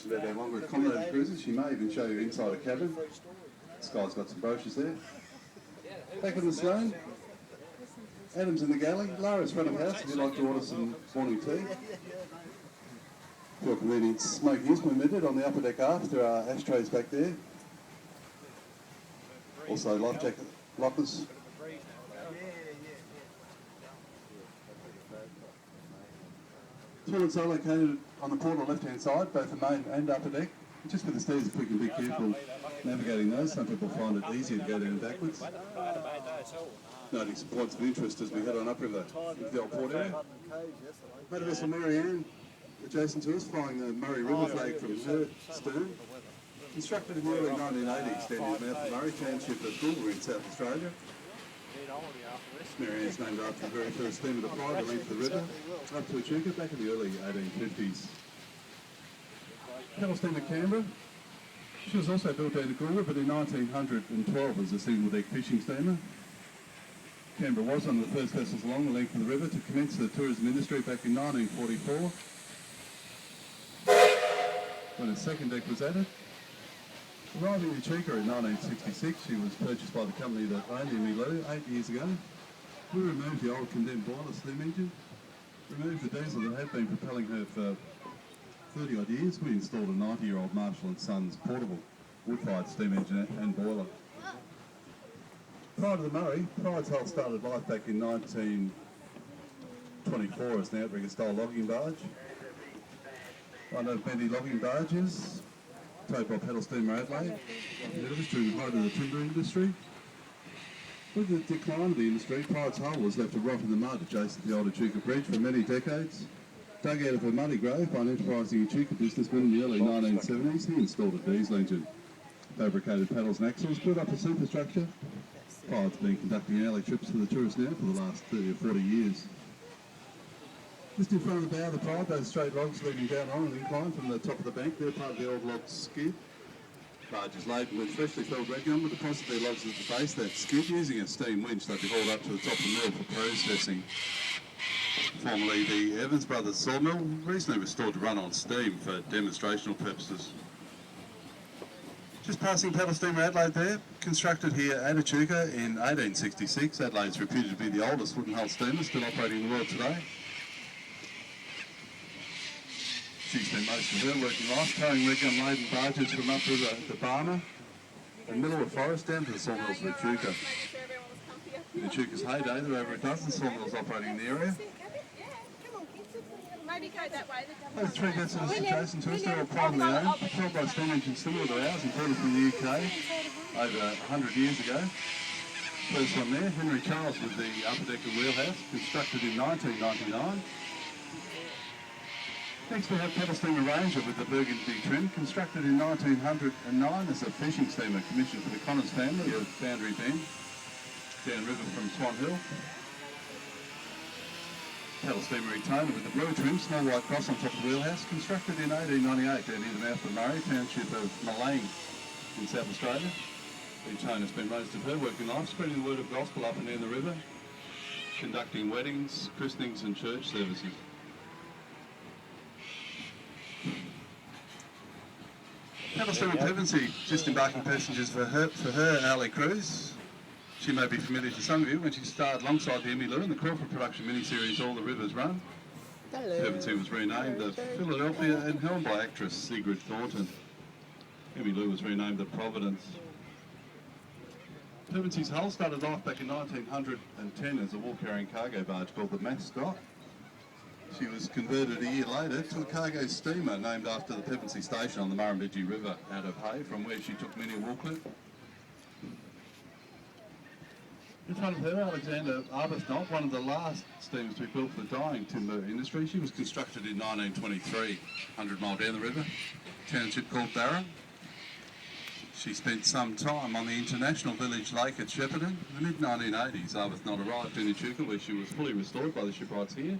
information about our longer accommodated cruises. She may even show you inside a cabin. Sky's got some brochures there. Back in the Sloane, Adam's in the galley. Lara's front of house if you'd like to order some morning tea. For your convenience, smoking is permitted on the upper deck aft. There are ashtrays back there. Also life jacket lockers. Toilets are located on the port or left-hand side, both the main and upper deck. Just with the stairs, if we can be careful navigating those. Some people find it easier to go down backwards. Noting some points of interest as we head on upriver into the old port area. Motor vessel Mary Ann, adjacent to us, flying the Murray River flag from her stern. Constructed in the early 1980s, standing at the mouth of Murray, township of Goulburn in South Australia. Mary Ann's named after the very first steamer to fly the length of the river up to Echuca back in the early 1850s. Paddle steamer Canberra. She was also built out of Goulburn, but in 1912 as a single-deck fishing steamer. Canberra was one of the first vessels along the length of the river to commence the tourism industry back in 1944, when a second deck was added. Arriving in Echuca in 1966, she was purchased by the company that owned Emmylou 8 years ago. We removed the old condemned boiler steam engine, removed the diesel that had been propelling her for 30 odd years. We installed a 90-year-old Marshall & Sons portable wood-fired steam engine and boiler. Prior to the Murray, Pride's Hull started life back in 1924 as an outrigger-style logging barge. One of many logging barges, towed by paddle steamer Adelaide, during the height of the timber industry. With the decline of the industry, Pride's Hull was left to rot in the mud adjacent to the old Echuca Bridge for many decades. Dug out of a muddy grave by an enterprising Echuca businessman in the early 1970s, he installed a diesel engine, fabricated paddles and axles, built up a superstructure. Pride's been conducting hourly trips for the tourists now for the last 30 or 40 years. Just in front of the bow of the Pride, those straight logs leading down on an incline from the top of the bank, they're part of the old log skid. Barge is laden with freshly felled red gum, with deposit their logs at the base of that skid. Using a steam winch, they'll be hauled up to the top of the mill for processing. Formerly the Evans Brothers sawmill, recently restored to run on steam for demonstrational purposes. Just passing paddle steamer Adelaide there, constructed here at Echuca in 1866. Adelaide's reputed to be the oldest wooden hull steamer still operating in the world today. She spent most of her working life towing red gum laden barges from upriver to Barmer and Middle Forest down to the sawmills of Echuca. In Echuca's heyday, there were over a dozen sawmills operating in the area. Those three vessels adjacent to us, they're all privately owned, propelled by steam engines similar to ours, imported from the UK over 100 years ago. First one there, Henry Charles with the upper deck of wheelhouse, constructed in 1999. Next we have paddle steamer Ranger with the burgundy trim, constructed in 1909 as a fishing steamer commissioned for the Connors family of Boundary Bend, downriver from Swan Hill. Paddle steamer Etona with the blue trim, small white cross on top of the wheelhouse, constructed in 1898 down near the mouth of Murray, township of Mullane in South Australia. Etona spent most of her working life spreading the word of gospel up and down the river, conducting weddings, christenings and church services. Paddle steamer Pevensey, just embarking passengers for her hourly cruise. She may be familiar to some of you when she starred alongside the Emmylou in the Crawford production miniseries All the Rivers Run. Pevensey was renamed the Philadelphia and helmed by actress Sigrid Thornton. Emmylou was renamed the Providence. Pevensey's hull started life back in 1910 as a wool-carrying cargo barge called the Mascot. She was converted a year later to a cargo steamer named after the Pevensey station on the Murrumbidgee River out of Hay, from where she took many a wool clip. In front of her, Alexander Arbuthnot, one of the last steamers to be built for the dyeing timber industry. She was constructed in 1923, 100 mile down the river, township called Barra. She spent some time on the International Village Lake at Shepparton. In the mid-1980s, Arbuthnot arrived in Echuca, where she was fully restored by the shipwrights here.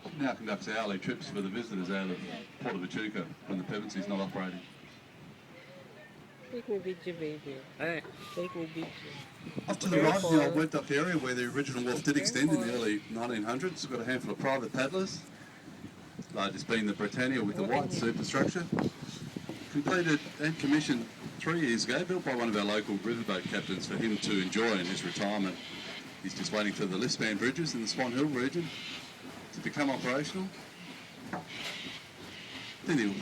She now conducts hourly trips for the visitors out of Port of Echuca when the Pevensey's not operating. Take me picture, baby. Take me picture. Off to the right, the old wet dock area where the original wharf did extend in the early 1900s. We've got a handful of private paddlers. largest being the Britannia with the white superstructure. Completed and commissioned 3 years ago, built by one of our local riverboat captains for him to enjoy in his retirement. He's just waiting for the lift span bridges in the Swan Hill region to become operational. Then he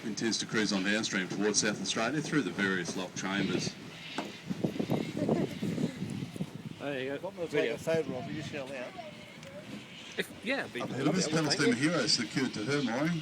intends to cruise on downstream towards South Australia through the various lock chambers. There you go. I'm going to take a photo of you, shall out. Yeah, be Up ahead of us, pedal steamer Hero secured to her mooring.